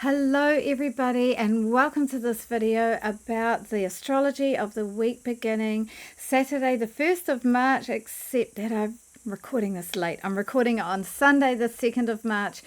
Hello everybody, and welcome to this video about the astrology of the week beginning Saturday the 1st of March, except that I'm recording this late. I'm recording it on Sunday the 2nd of March,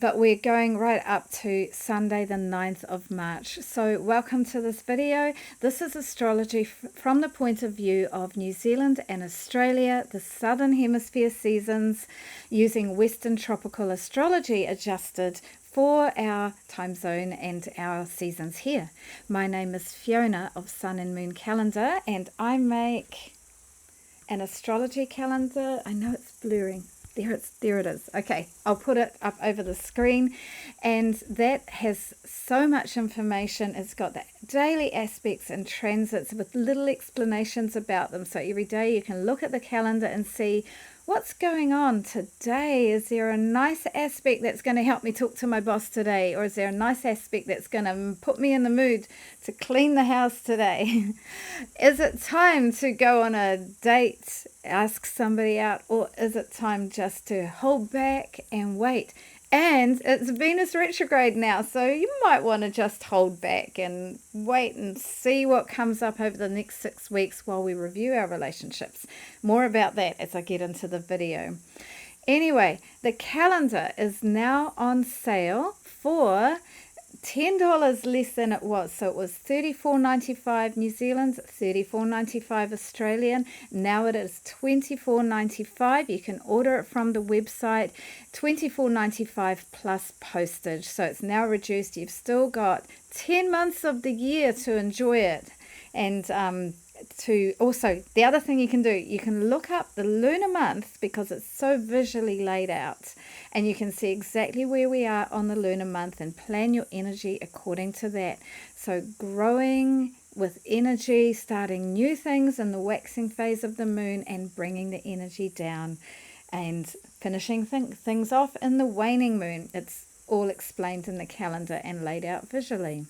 but we're going right up to Sunday the 9th of March. So welcome to this video. This is astrology from the point of view of New Zealand and Australia, the Southern Hemisphere seasons, using Western tropical astrology adjusted for our time zone and our seasons here. My name is Fiona of Sun and Moon Calendar, and I make an astrology calendar. I know it's blurring. There it is. Okay, I'll put it up over the screen, and that has so much information. It's got the daily aspects and transits with little explanations about them. So every day you can look at the calendar and see what's going on today. Is there a nice aspect that's going to help me talk to my boss today? Or is there a nice aspect that's going to put me in the mood to clean the house today? Is it time to go on a date, ask somebody out? Or is it time just to hold back and wait? And it's Venus retrograde now, so you might want to just hold back and wait and see what comes up over the next 6 weeks while we review our relationships. More about that as I get into the video. Anyway, the calendar is now on sale for $10 less than it was. So it was $34.95 New Zealand, $34.95 Australian. Now it is $24.95. You can order it from the website, $24.95 plus postage. So it's now reduced. You've still got 10 months of the year to enjoy it. And to also, the other thing you can do, you can look up the lunar month because it's so visually laid out, and you can see exactly where we are on the lunar month and plan your energy according to that. So growing with energy, starting new things in the waxing phase of the moon and bringing the energy down, and finishing things off in the waning moon. It's all explained in the calendar and laid out visually.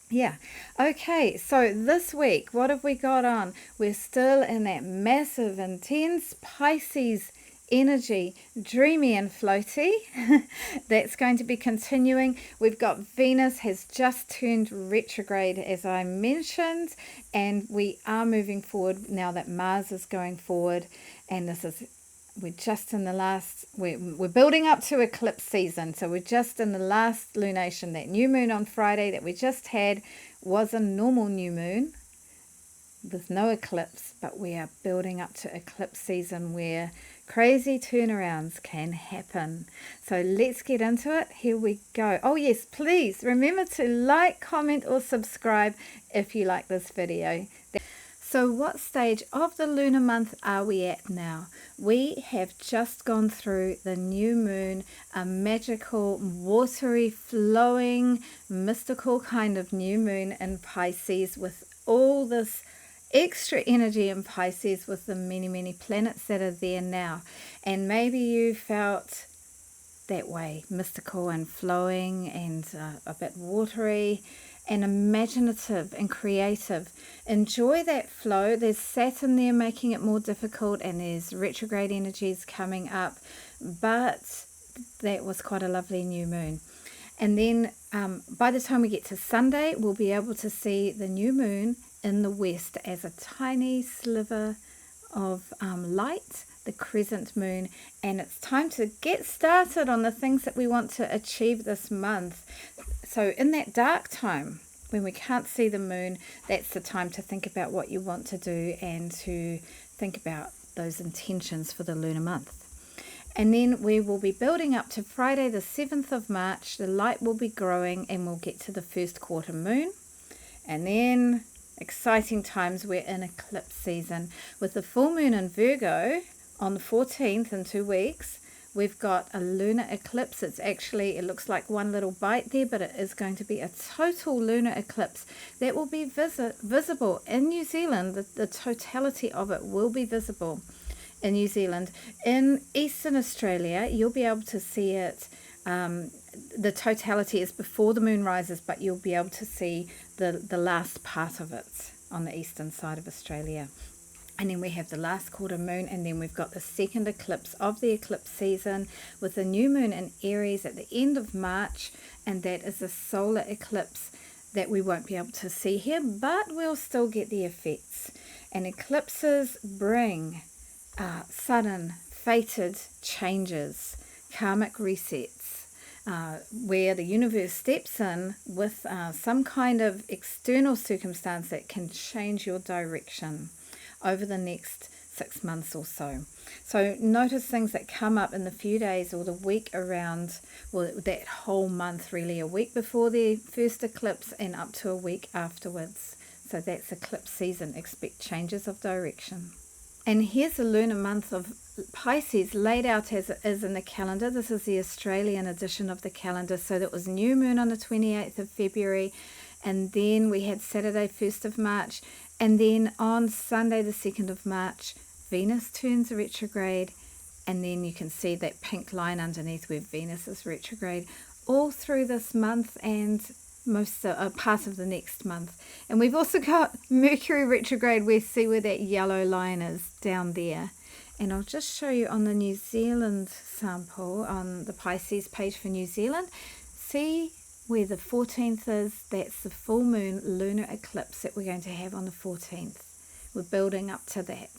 Yeah. Okay, so this week, what have we got on? We're still in that massive, intense Pisces energy, dreamy and floaty. That's going to be continuing. We've got Venus has just turned retrograde, as I mentioned, and we are moving forward now that Mars is going forward, and we're just in the last, we're building up to eclipse season. So we're just in the last lunation. That new moon on Friday that we just had was a normal new moon with no eclipse, but we are building up to eclipse season where crazy turnarounds can happen. So let's get into it. Here we go. Oh yes, please remember to like, comment or subscribe if you like this video. So what stage of the lunar month are we at now? We have just gone through the new moon, a magical, watery, flowing, mystical kind of new moon in Pisces, with all this extra energy in Pisces with the many, many planets that are there now. And maybe you felt that way, mystical and flowing and a bit watery and imaginative and creative. Enjoy that flow. There's Saturn there making it more difficult, and there's retrograde energies coming up, but that was quite a lovely new moon. And then by the time we get to Sunday, we'll be able to see the new moon in the west as a tiny sliver of light, the crescent moon, and it's time to get started on the things that we want to achieve this month. So in that dark time, when we can't see the moon, that's the time to think about what you want to do and to think about those intentions for the lunar month. And then we will be building up to Friday the 7th of March. The light will be growing and we'll get to the first quarter moon. And then exciting times, we're in eclipse season with the full moon in Virgo on the 14th in 2 weeks. We've got a lunar eclipse. It looks like one little bite there, but it is going to be a total lunar eclipse that will be visible in New Zealand. The totality of it will be visible in New Zealand. In Eastern Australia, you'll be able to see it. The totality is before the moon rises, but you'll be able to see the last part of it on the eastern side of Australia. And then we have the last quarter moon, and then we've got the second eclipse of the eclipse season with the new moon in Aries at the end of March, and that is a solar eclipse that we won't be able to see here, but we'll still get the effects. And eclipses bring sudden, fated changes, karmic resets, where the universe steps in with some kind of external circumstance that can change your direction over the next 6 months or so. So notice things that come up in the few days or the week around, well, that whole month really, a week before the first eclipse and up to a week afterwards. So that's eclipse season. Expect changes of direction. And here's the lunar month of Pisces laid out as it is in the calendar. This is the Australian edition of the calendar. So that was new moon on the 28th of February, and then we had Saturday 1st of March, and then on Sunday the 2nd of March, Venus turns retrograde, and then you can see that pink line underneath where Venus is retrograde all through this month and most part of the next month. And we've also got Mercury retrograde. We see where that yellow line is down there. And I'll just show you on the New Zealand sample on the Pisces page for New Zealand. See where the 14th is? That's the full moon lunar eclipse that we're going to have on the 14th. We're building up to that.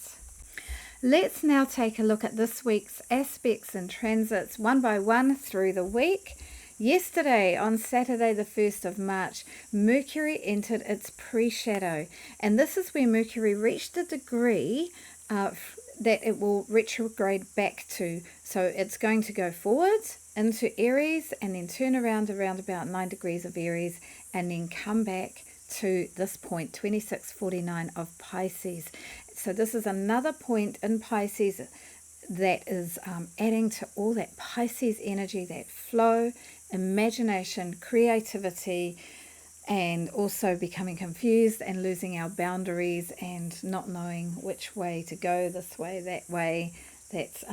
Let's now take a look at this week's aspects and transits one by one through the week. Yesterday, on Saturday the 1st of March, Mercury entered its pre-shadow, and this is where Mercury reached a degree that it will retrograde back to. So it's going to go forward into Aries and then turn around about 9 degrees of Aries and then come back to this point, 2649 of Pisces. So this is another point in Pisces that is adding to all that Pisces energy, that flow, imagination, creativity, and also becoming confused and losing our boundaries and not knowing which way to go, this way, that way. That's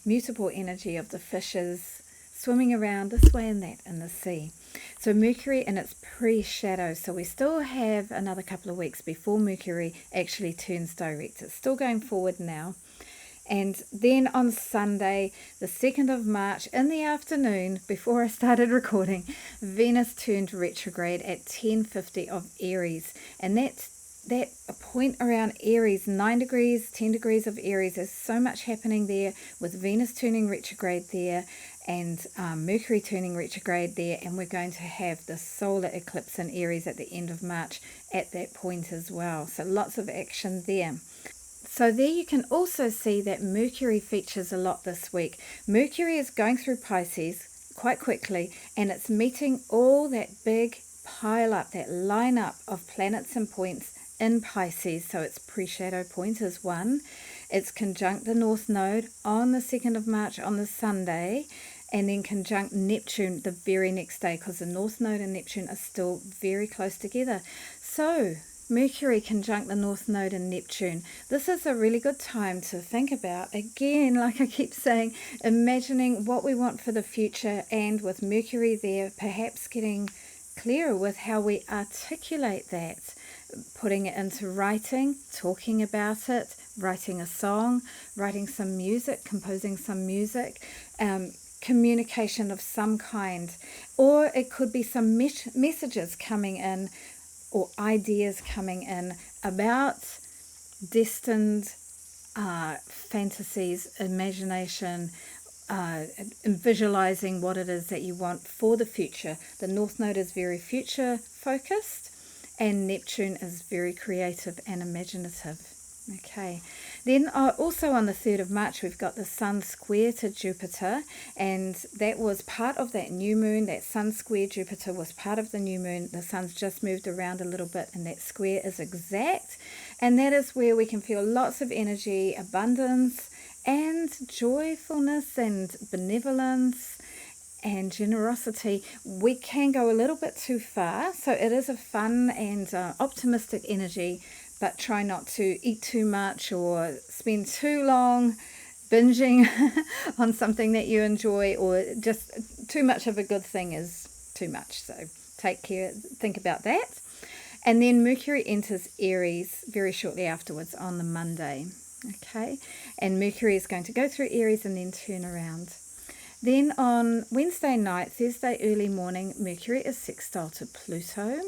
mutable energy of the fishes swimming around this way and that in the sea. So Mercury in its pre-shadow, so we still have another couple of weeks before Mercury actually turns direct. It's still going forward now. And then on Sunday, the 2nd of March, in the afternoon, before I started recording, Venus turned retrograde at 10:50 of Aries. And that point around Aries, 9 degrees, 10 degrees of Aries, there's so much happening there with Venus turning retrograde there and Mercury turning retrograde there. And we're going to have the solar eclipse in Aries at the end of March at that point as well. So lots of action there. So there you can also see that Mercury features a lot this week. Mercury is going through Pisces quite quickly, and it's meeting all that big pile up, that line up of planets and points in Pisces. So its pre-shadow point is 1. It's conjunct the North Node on the 2nd of March on the Sunday, and then conjunct Neptune the very next day, because the North Node and Neptune are still very close together. So Mercury conjunct the North Node and Neptune. This is a really good time to think about, again, like I keep saying, imagining what we want for the future, and with Mercury there, perhaps getting clearer with how we articulate that, putting it into writing, talking about it, writing a song, writing some music, composing some music, communication of some kind, or it could be some messages coming in or ideas coming in about destined fantasies, imagination, visualizing what it is that you want for the future. The North Node is very future focused, and Neptune is very creative and imaginative. Okay, then also on the 3rd of March we've got the Sun square to Jupiter, and that was part of that new moon. That Sun square Jupiter was part of the new moon. The Sun's just moved around a little bit, and that square is exact, and that is where we can feel lots of energy, abundance and joyfulness and benevolence and generosity. We can go a little bit too far, so it is a fun and optimistic energy, but try not to eat too much or spend too long binging on something that you enjoy, or just too much of a good thing is too much. So take care, think about that. And then Mercury enters Aries very shortly afterwards on the Monday. Okay, and Mercury is going to go through Aries and then turn around. Then on Wednesday night, Thursday early morning, Mercury is sextile to Pluto,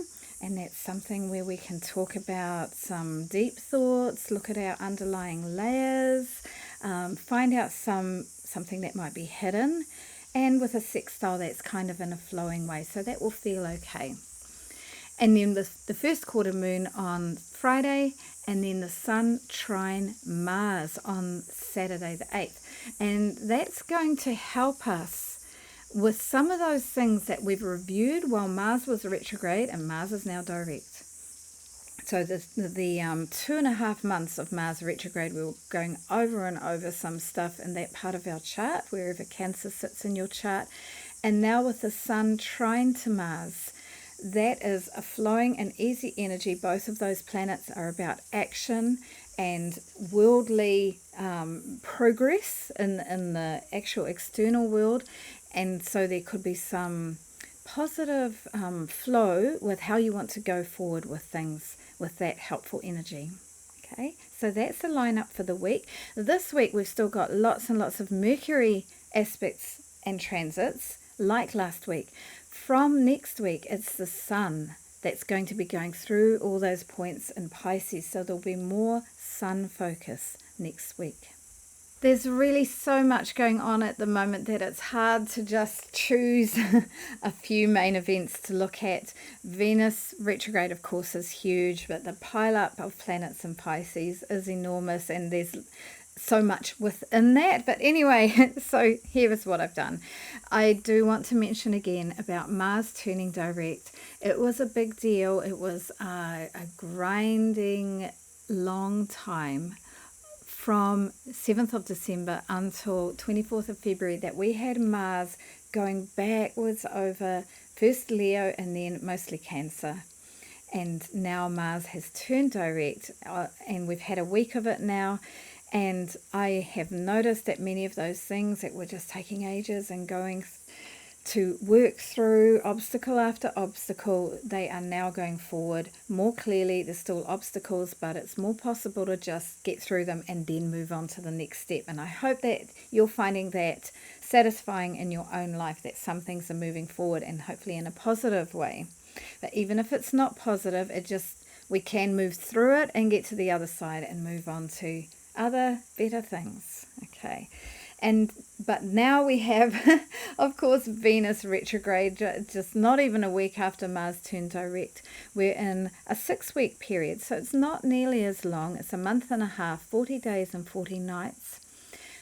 and that's something where we can talk about some deep thoughts, look at our underlying layers, find out something that might be hidden, and with a sextile that's kind of in a flowing way, so that will feel okay. And then the first quarter moon on Friday, and then the Sun trine Mars on Saturday the 8th. And that's going to help us with some of those things that we've reviewed while Mars was retrograde and Mars is now direct. So the 2.5 months of Mars retrograde, we were going over and over some stuff in that part of our chart, wherever Cancer sits in your chart. And now with the Sun trine to Mars, that is a flowing and easy energy. Both of those planets are about action and worldly progress in the actual external world. And so there could be some positive flow with how you want to go forward with things with that helpful energy. Okay, so that's the lineup for the week. This week we've still got lots and lots of Mercury aspects and transits like last week. From next week, it's the Sun that's going to be going through all those points in Pisces, so there'll be more Sun focus next week. There's really so much going on at the moment that it's hard to just choose a few main events to look at. Venus retrograde, of course, is huge, but the pile-up of planets in Pisces is enormous, and there's so much within that. But anyway, so here is what I've done. I do want to mention again about Mars turning direct. It was a big deal. It was a grinding long time from 7th of December until 24th of February that we had Mars going backwards over first Leo and then mostly Cancer. And now Mars has turned direct, and we've had a week of it now. And I have noticed that many of those things that were just taking ages and going to work through obstacle after obstacle, they are now going forward more clearly. There's still obstacles, but it's more possible to just get through them and then move on to the next step. And I hope that you're finding that satisfying in your own life, that some things are moving forward and hopefully in a positive way. But even if it's not positive, we can move through it and get to the other side and move on to other better things. Okay, but now we have of course Venus retrograde, just not even a week after Mars turned direct. We're in a 6-week period, so it's not nearly as long. It's a month and a half, 40 days and 40 nights,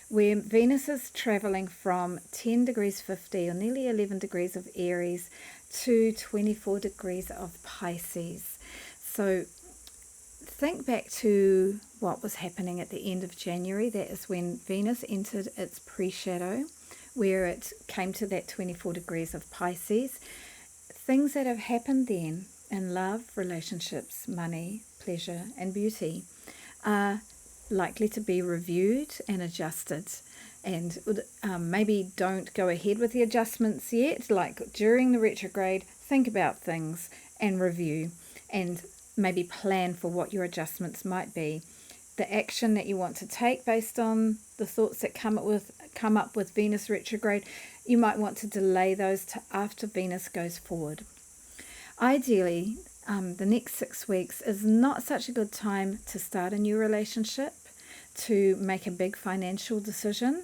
where Venus is traveling from 10 degrees 50 or nearly 11 degrees of Aries to 24 degrees of Pisces. So think back to what was happening at the end of January. That is when Venus entered its pre-shadow, where it came to that 24 degrees of Pisces. Things that have happened then in love, relationships, money, pleasure, and beauty are likely to be reviewed and adjusted. And maybe don't go ahead with the adjustments yet. Like during the retrograde, think about things and review, and maybe plan for what your adjustments might be. The action that you want to take based on the thoughts that come up with Venus retrograde, you might want to delay those to after Venus goes forward. Ideally, the next 6 weeks is not such a good time to start a new relationship, to make a big financial decision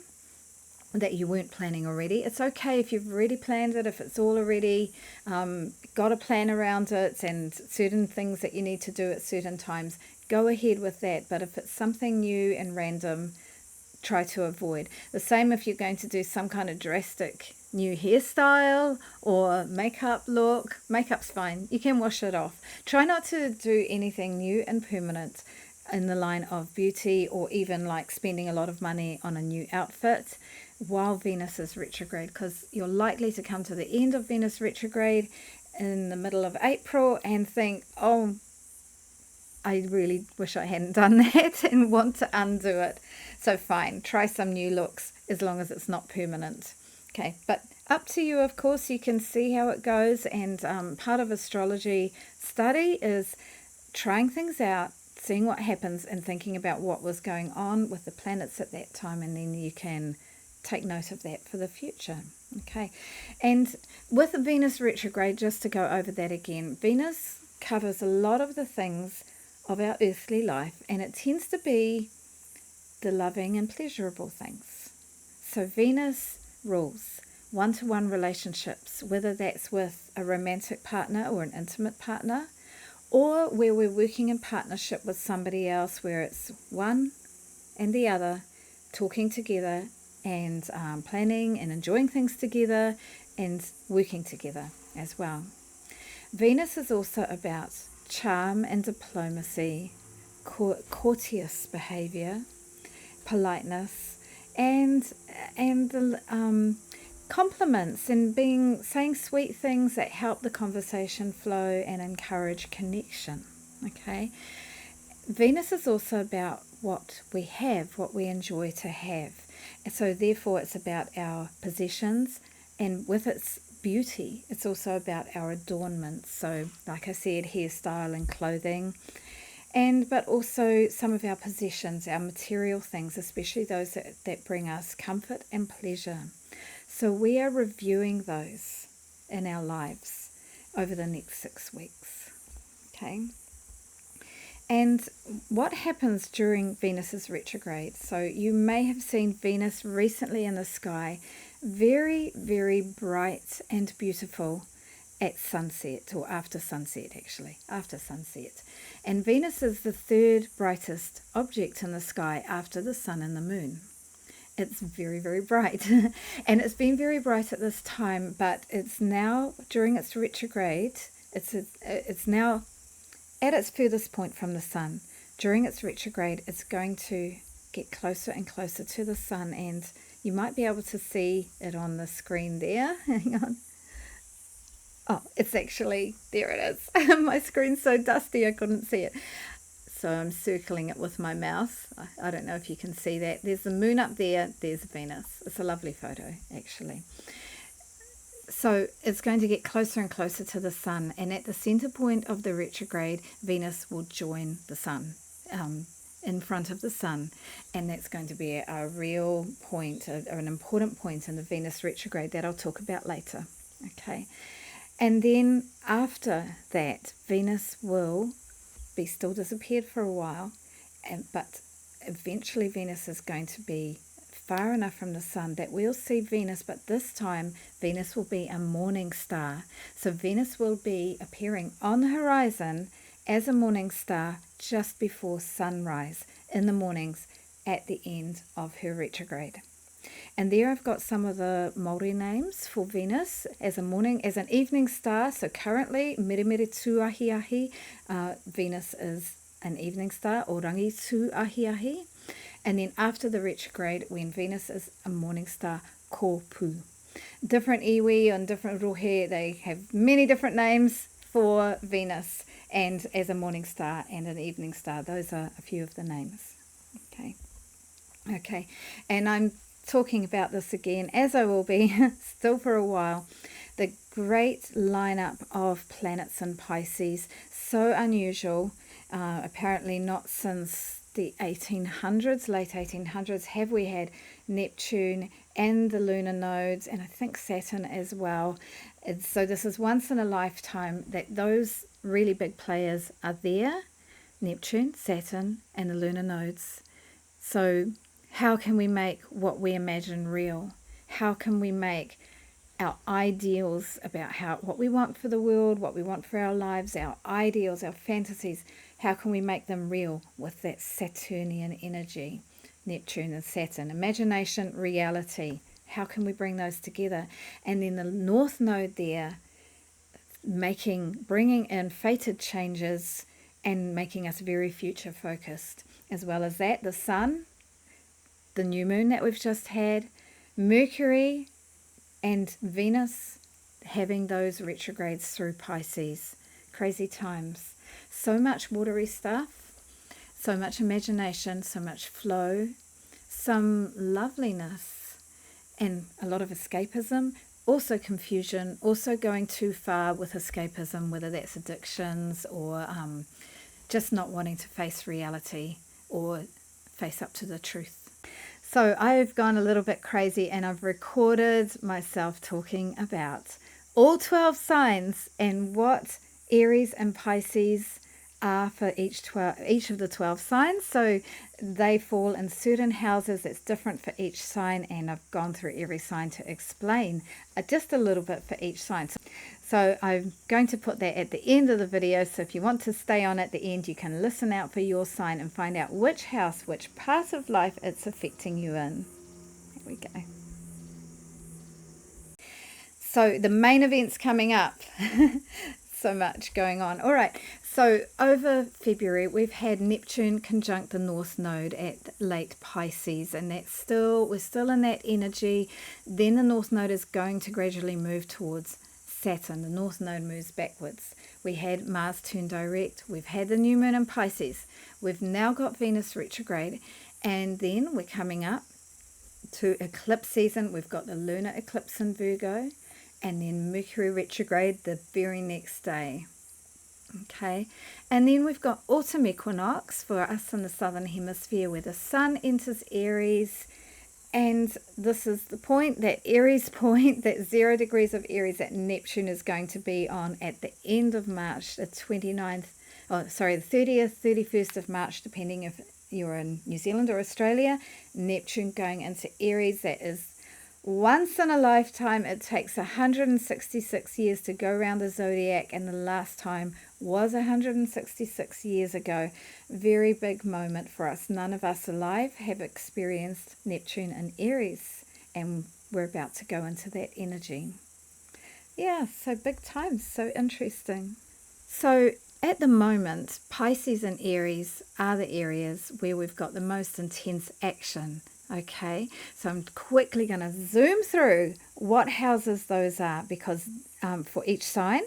that you weren't planning already. It's okay if you've already planned it, if it's all already got a plan around it and certain things that you need to do at certain times, go ahead with that. But if it's something new and random, try to avoid. The same if you're going to do some kind of drastic new hairstyle or makeup look. Makeup's fine, you can wash it off. Try not to do anything new and permanent in the line of beauty, or even like spending a lot of money on a new outfit while Venus is retrograde, because you're likely to come to the end of Venus retrograde in the middle of April and think, oh, I really wish I hadn't done that, and want to undo it. So fine, try some new looks as long as it's not permanent. Okay, but up to you, of course. You can see how it goes, and part of astrology study is trying things out, seeing what happens, and thinking about what was going on with the planets at that time, and then you can take note of that for the future. Okay, and with Venus retrograde, just to go over that again, Venus covers a lot of the things of our earthly life, and it tends to be the loving and pleasurable things. So Venus rules one-to-one relationships, whether that's with a romantic partner or an intimate partner, or where we're working in partnership with somebody else, where it's one and the other talking together and planning and enjoying things together and working together as well. Venus is also about charm and diplomacy, courteous behavior, politeness, and the compliments, and saying sweet things that help the conversation flow and encourage connection. Okay, Venus is also about what we have, what we enjoy to have. And so therefore it's about our possessions, and with its beauty, it's also about our adornments. So like I said, hairstyle and clothing, but also some of our possessions, our material things, especially those that bring us comfort and pleasure. So we are reviewing those in our lives over the next 6 weeks. Okay. And what happens during Venus's retrograde? So you may have seen Venus recently in the sky, very, very bright and beautiful at sunset, or after sunset actually, after sunset. And Venus is the third brightest object in the sky after the sun and the moon. It's very, very bright. And it's been very bright at this time, but it's now, during its retrograde, it's now at its furthest point from the sun. During its retrograde, it's going to get closer and closer to the sun, and you might be able to see it on the screen there. Hang on. Oh, it's actually, there it is. My screen's so dusty I couldn't see it. So I'm circling it with my mouse. I don't know if you can see that. There's the moon up there. There's Venus. It's a lovely photo, actually. So it's going to get closer and closer to the sun. And at the center point of the retrograde, Venus will join the sun, in front of the sun. And that's going to be a real point, an important point in the Venus retrograde that I'll talk about later. Okay. And then after that, Venus will be still disappeared for a while, but eventually Venus is going to be far enough from the sun that we'll see Venus, but this time Venus will be a morning star. So Venus will be appearing on the horizon as a morning star just before sunrise in the mornings at the end of her retrograde. And there I've got some of the Māori names for Venus as an evening star. So currently, mere mere tū ahi ahi, Venus is an evening star, orangi tū ahi ahi. And then after the retrograde, when Venus is a morning star, kōpu. Different iwi and different rohe, they have many different names for Venus, and as a morning star and an evening star. Those are a few of the names. Okay, and I'm talking about this again, as I will be still for a while. The great lineup of planets in Pisces, so unusual, apparently not since the 1800s, late 1800s, have we had Neptune and the lunar nodes, and I think Saturn as well. And so this is once in a lifetime that those really big players are there, Neptune, Saturn, and the lunar nodes. So how can we make what we imagine real? How can we make our ideals about what we want for the world, what we want for our lives, our ideals, our fantasies, how can we make them real with that Saturnian energy, Neptune and Saturn? Imagination, reality, how can we bring those together? And then the North Node there, bringing in fated changes and making us very future focused. As well as that, the Sun, the new moon that we've just had, Mercury and Venus having those retrogrades through Pisces. Crazy times. So much watery stuff, so much imagination, so much flow, some loveliness, and a lot of escapism, also confusion, also going too far with escapism, whether that's addictions or just not wanting to face reality or face up to the truth. So I've gone a little bit crazy and I've recorded myself talking about all 12 signs and what Aries and Pisces are for each of the 12 signs. So they fall in certain houses. It's different for each sign, and I've gone through every sign to explain just a little bit for each sign. So I'm going to put that at the end of the video, so if you want to stay on at the end, you can listen out for your sign and find out which house, which part of life it's affecting you in. Here we go. So the main event's coming up. So much going on. All right, so over February we've had Neptune conjunct the North Node at late Pisces, and we're still in that energy. Then the North Node is going to gradually move towards Saturn. The North Node moves backwards. We had Mars turn direct. We've had the new moon in Pisces. We've now got Venus retrograde, and then we're coming up to eclipse season. We've got the lunar eclipse in Virgo, and then Mercury retrograde the very next day. Okay, and then we've got autumn equinox for us in the Southern Hemisphere, where the sun enters Aries, and this is the point, that Aries point, that 0 degrees of Aries that Neptune is going to be on at the end of March, the 30th, 31st of March, depending if you're in New Zealand or Australia. Neptune going into Aries, that is once in a lifetime. It takes 166 years to go around the zodiac, and the last time was 166 years ago. Very big moment for us. None of us alive have experienced Neptune in Aries, and we're about to go into that energy. Yeah, so big times, so interesting. So at the moment, Pisces and Aries are the areas where we've got the most intense action. Okay, so I'm quickly going to zoom through what houses those are, because for each sign.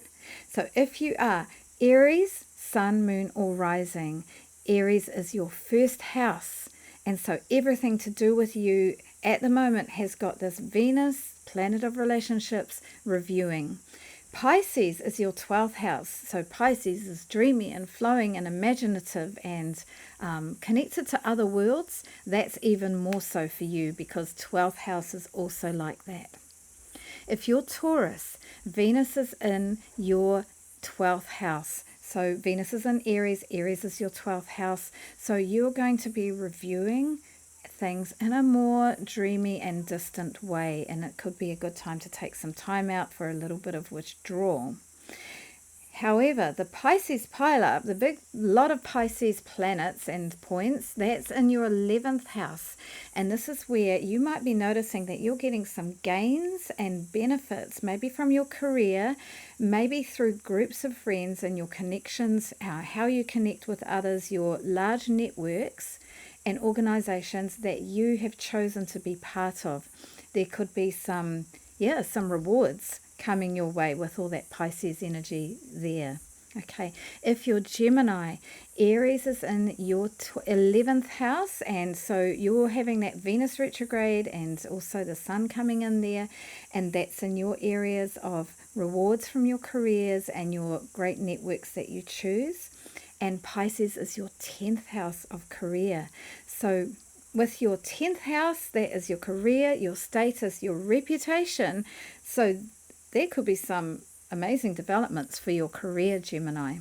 So if you are Aries, Sun, Moon or Rising, Aries is your first house, and so everything to do with you at the moment has got this Venus, planet of relationships, reviewing. Pisces is your 12th house, so Pisces is dreamy and flowing and imaginative and connected to other worlds. That's even more so for you, because 12th house is also like that. If you're Taurus, Venus is in your 12th house. So Venus is in Aries, Aries is your 12th house. So you're going to be reviewing things in a more dreamy and distant way, and it could be a good time to take some time out for a little bit of withdrawal. However, the Pisces pile-up, the big lot of Pisces planets and points, that's in your 11th house, and this is where you might be noticing that you're getting some gains and benefits, maybe from your career, maybe through groups of friends and your connections, how you connect with others, your large networks and organizations that you have chosen to be part of. There could be some rewards coming your way with all that Pisces energy there. Okay, if you're Gemini, Aries is in your 11th house, and so you're having that Venus retrograde and also the sun coming in there, and that's in your areas of rewards from your careers and your great networks that you choose. And Pisces is your 10th house of career. So with your 10th house, that is your career, your status, your reputation. So there could be some amazing developments for your career, Gemini.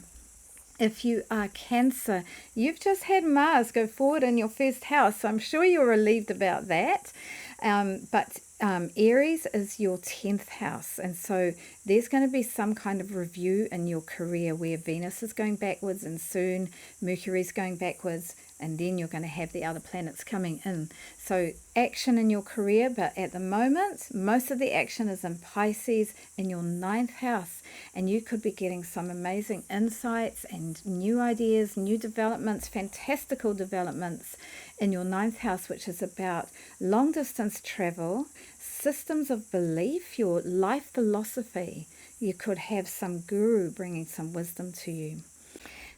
If you are Cancer, you've just had Mars go forward in your first house, so I'm sure you're relieved about that. But Aries is your 10th house, and so there's going to be some kind of review in your career where Venus is going backwards and soon Mercury's going backwards, and then you're going to have the other planets coming in. So action in your career, but at the moment, most of the action is in Pisces in your 9th house, and you could be getting some amazing insights and new ideas, new developments, fantastical developments in your 9th house, which is about long distance travel, systems of belief, your life philosophy. You could have some guru bringing some wisdom to you.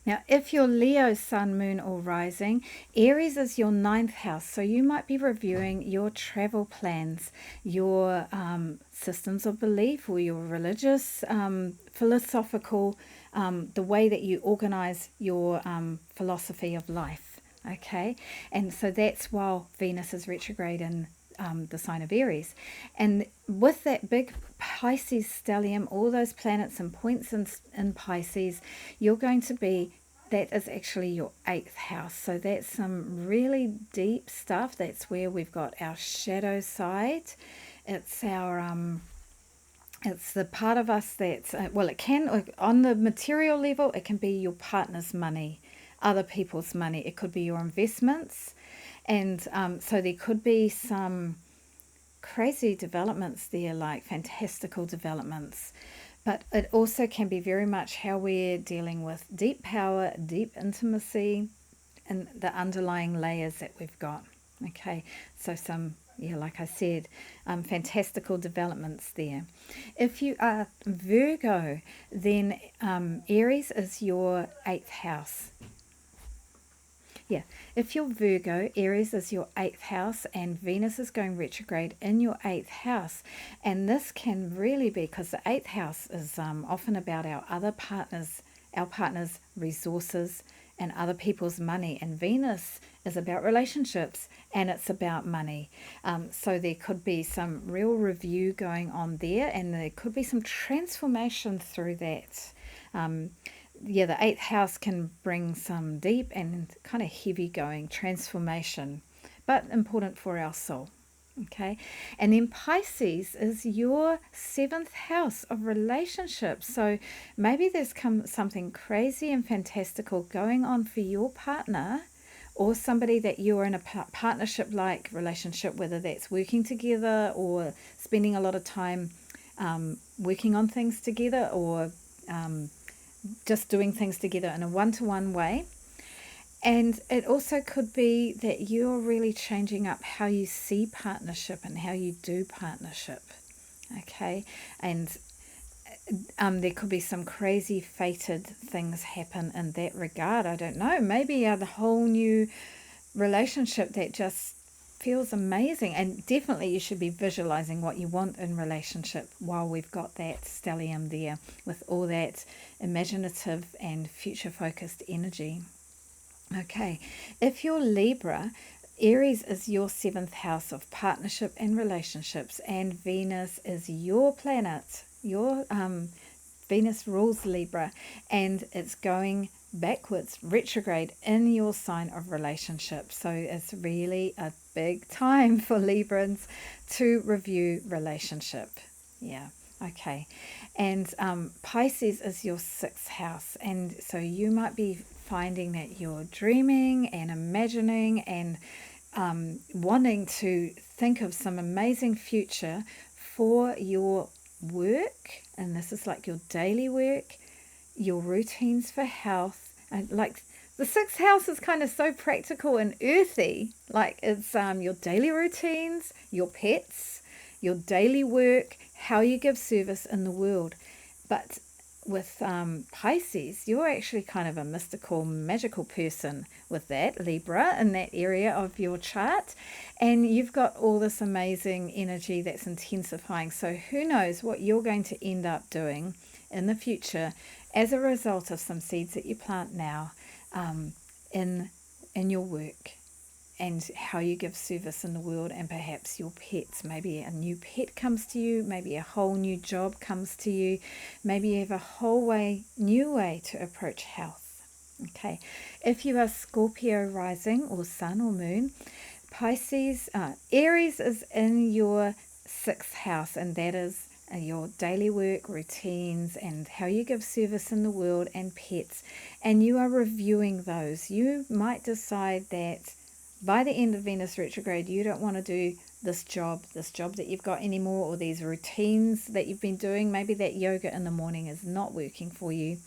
Now, if you're Leo, sun, moon, or rising, Aries is your 9th house. So you might be reviewing your travel plans, your systems of belief, or your religious, philosophical, the way that you organize your philosophy of life. Okay, and so that's while Venus is retrograde in the sign of Aries. And with that big Pisces stellium, all those planets and points in Pisces, you're going to be, that is actually your 8th house. So that's some really deep stuff. That's where we've got our shadow side. It's our it's the part of us that's well, it can, on the material level, it can be your partner's money, other people's money. It could be your investments. And so there could be some crazy developments there, like fantastical developments. But it also can be very much how we're dealing with deep power, deep intimacy, and the underlying layers that we've got. Okay, so some, yeah, like I said, fantastical developments there. If you are Virgo, then Aries is your 8th house. Yeah, if you're Virgo, Aries is your 8th house and Venus is going retrograde in your 8th house. And this can really be, because the 8th house is often about our partner's resources and other people's money. And Venus is about relationships and it's about money. So there could be some real review going on there, and there could be some transformation through that. Yeah, the 8th house can bring some deep and kind of heavy going transformation, but important for our soul. Okay, and then Pisces is your 7th house of relationships. So maybe there's something crazy and fantastical going on for your partner or somebody that you're in a partnership like relationship, whether that's working together or spending a lot of time working on things together, or just doing things together in a one-to-one way. And it also could be that you're really changing up how you see partnership and how you do partnership. Okay, and there could be some crazy fated things happen in that regard. I don't know, maybe the whole new relationship that just feels amazing. And definitely you should be visualizing what you want in relationship while we've got that stellium there with all that imaginative and future focused energy. Okay, if you're Libra, Aries is your 7th house of partnership and relationships, and Venus is your planet. Your Venus rules Libra, and it's going backwards, retrograde in your sign of relationship. So it's really a big time for Librans to review relationship. Yeah, okay. And Pisces is your 6th house, and so you might be finding that you're dreaming and imagining and wanting to think of some amazing future for your work. And this is like your daily work, your routines for health. And like the 6th house is kind of so practical and earthy. Like it's your daily routines, your pets, your daily work, how you give service in the world. But with Pisces, you're actually kind of a mystical, magical person with that, Libra, in that area of your chart. And you've got all this amazing energy that's intensifying. So who knows what you're going to end up doing in the future as a result of some seeds that you plant now in your work, and how you give service in the world, and perhaps your pets. Maybe a new pet comes to you, maybe a whole new job comes to you, maybe you have a whole new way to approach health. Okay, if you are Scorpio rising or sun or moon, Pisces, Aries is in your 6th house, and that is your daily work, routines, and how you give service in the world, and pets. And you are reviewing those. You might decide that by the end of Venus retrograde, you don't want to do this job that you've got anymore, or these routines that you've been doing. Maybe that yoga in the morning is not working for you.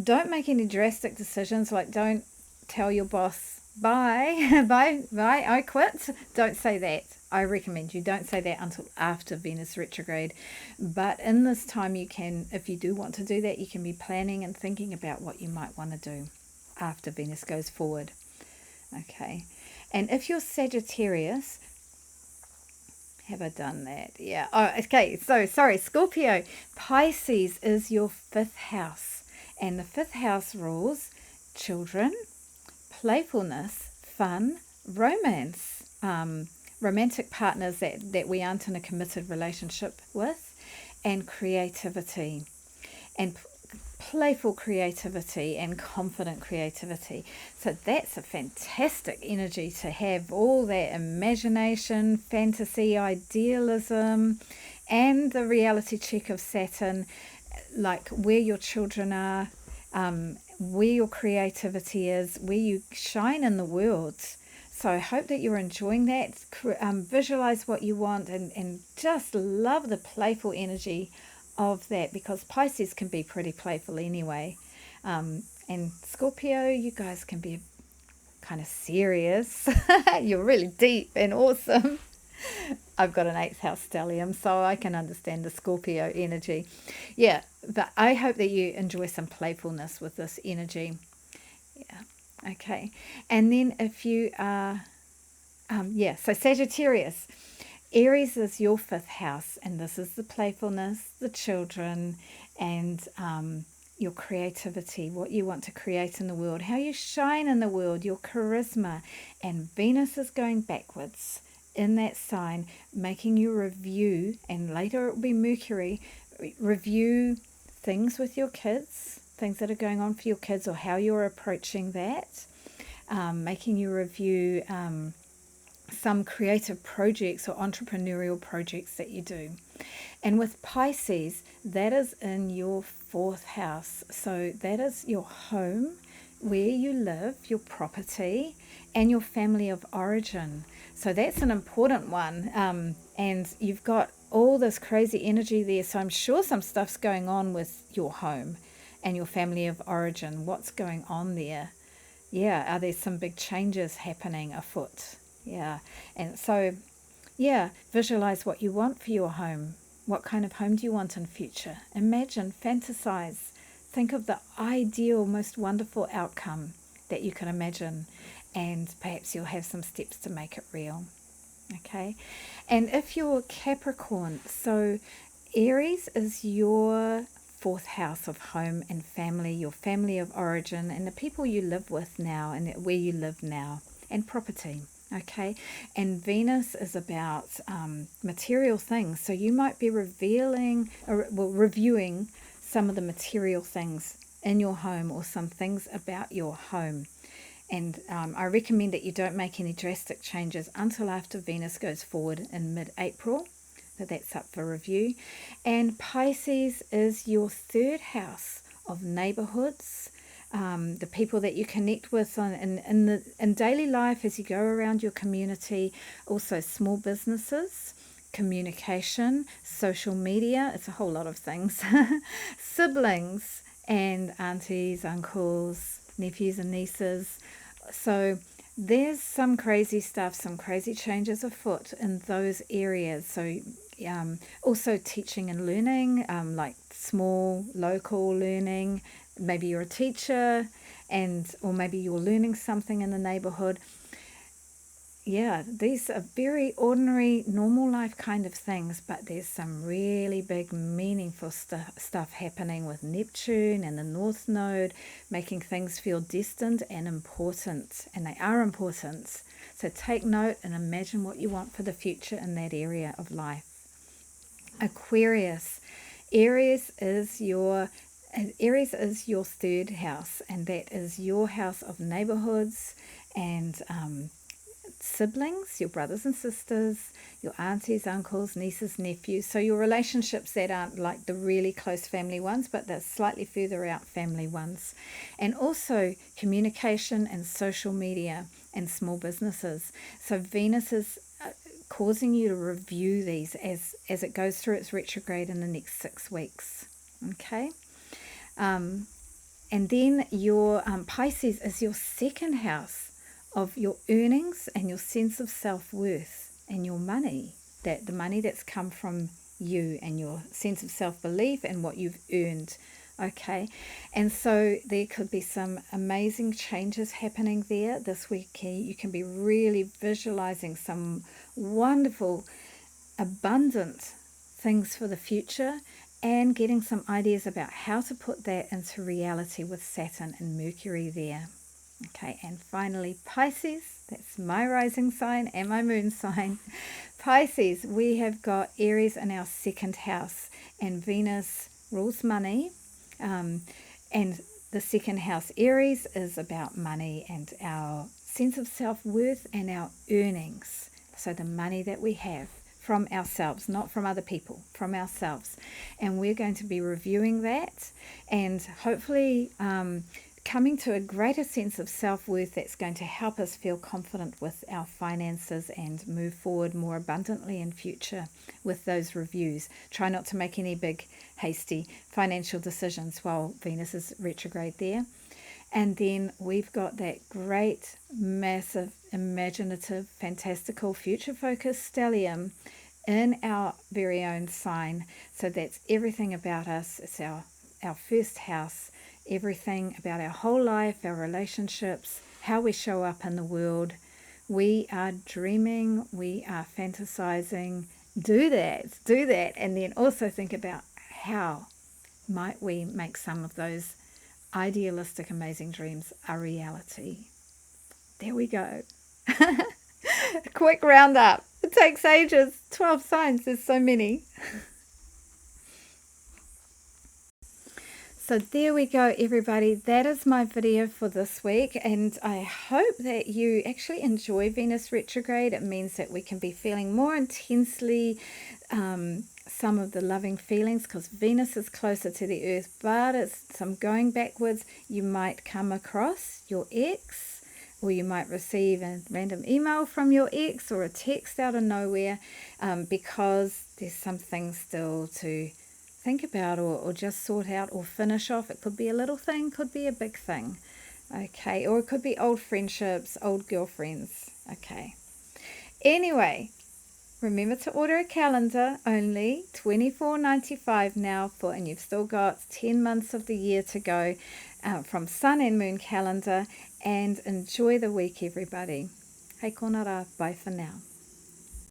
Don't make any drastic decisions, like don't tell your boss, bye, bye, I quit. Don't say that. I recommend you don't say that until after Venus retrograde. But in this time, you can, if you do want to do that, you can be planning and thinking about what you might want to do after Venus goes forward. Okay. And if you're Sagittarius, have I done that? Yeah. Oh, okay. So, sorry, Scorpio. Pisces is your 5th house. And the 5th house rules children, playfulness, fun, romance, romantic partners that we aren't in a committed relationship with, and creativity, and playful creativity and confident creativity. So that's a fantastic energy to have, all that imagination, fantasy, idealism, and the reality check of Saturn, like where your children are, where your creativity is, where you shine in the world. So I hope that you're enjoying that. Visualize what you want and just love the playful energy of that, because Pisces can be pretty playful anyway. And Scorpio, you guys can be kind of serious. You're really deep and awesome. I've got an 8th house stellium, so I can understand the Scorpio energy. Yeah, but I hope that you enjoy some playfulness with this energy. Yeah, okay. And then if you are, so Sagittarius. Aries is your 5th house, and this is the playfulness, the children, and your creativity, what you want to create in the world, how you shine in the world, your charisma. And Venus is going backwards in that sign, making you review, and later it will be Mercury, review things with your kids, things that are going on for your kids, or how you're approaching that, making you review some creative projects or entrepreneurial projects that you do. And with Pisces, that is in your 4th house. So that is your home, where you live, your property, and your family of origin. So that's an important one. And you've got all this crazy energy there. So I'm sure some stuff's going on with your home and your family of origin. What's going on there? Yeah, are there some big changes happening afoot? Yeah, and so, yeah, visualize what you want for your home. What kind of home do you want in future? Imagine, fantasize, think of the ideal, most wonderful outcome that you can imagine, and perhaps you'll have some steps to make it real. Okay, and if you're Capricorn, so Aries is your 4th house of home and family, your family of origin, and the people you live with now, and where you live now, and property. Okay, and Venus is about material things, so you might be reviewing some of the material things in your home, or some things about your home. And I recommend that you don't make any drastic changes until after Venus goes forward in mid-April. So that's up for review. And Pisces is your 3rd house of neighborhoods, the people that you connect with in daily life as you go around your community, also small businesses, communication, social media, it's a whole lot of things, siblings and aunties, uncles, nephews and nieces. So there's some crazy stuff, some crazy changes afoot in those areas. So also teaching and learning, like small local learning. Maybe you're a teacher, or maybe you're learning something in the neighborhood. Yeah, these are very ordinary, normal life kind of things, but there's some really big, meaningful stuff happening with Neptune and the North Node, making things feel distant and important, and they are important. So take note and imagine what you want for the future in that area of life. Aquarius. Aries is your 3rd house, and that is your house of neighborhoods and siblings, your brothers and sisters, your aunties, uncles, nieces, nephews. So your relationships that aren't like the really close family ones, but the slightly further out family ones. And also communication and social media and small businesses. So Venus is causing you to review these as it goes through its retrograde in the next 6 weeks. Okay. And then your Pisces is your 2nd house of your earnings and your sense of self-worth and your money, that the money that's come from you and your sense of self-belief and what you've earned. Okay, and so there could be some amazing changes happening there this week. You can be really visualizing some wonderful, abundant things for the future and getting some ideas about how to put that into reality with Saturn and Mercury there. Okay, and finally Pisces, that's my rising sign and my moon sign. Pisces, we have got Aries in our second house, and Venus rules money. And the second house, Aries, is about money and our sense of self-worth and our earnings. So the money that we have from ourselves, not from other people, from ourselves. And we're going to be reviewing that and hopefully coming to a greater sense of self-worth that's going to help us feel confident with our finances and move forward more abundantly in future with those reviews. Try not to make any big, hasty financial decisions while Venus is retrograde there. And then we've got that great, massive, imaginative, fantastical, future-focused stellium in our very own sign. So that's everything about us. It's our first house. Everything about our whole life, our relationships, how we show up in the world. We are dreaming, we are fantasizing. Do that, and then also think about how might we make some of those idealistic, amazing dreams a reality. There we go. A quick roundup. It takes ages. 12 signs, there's so many. So there we go, everybody. That is my video for this week, and I hope that you actually enjoy Venus retrograde. It means that we can be feeling more intensely some of the loving feelings, because Venus is closer to the earth, but it's some going backwards. You might come across your ex, or you might receive a random email from your ex or a text out of nowhere, because there's some things still to think about or just sort out or finish off. It could be a little thing, could be a big thing. Okay, or it could be old friendships, old girlfriends. Okay. Anyway, remember to order a calendar, only $24.95 now and you've still got 10 months of the year to go from Sun and Moon Calendar, and enjoy the week, everybody. Hei konara, bye for now.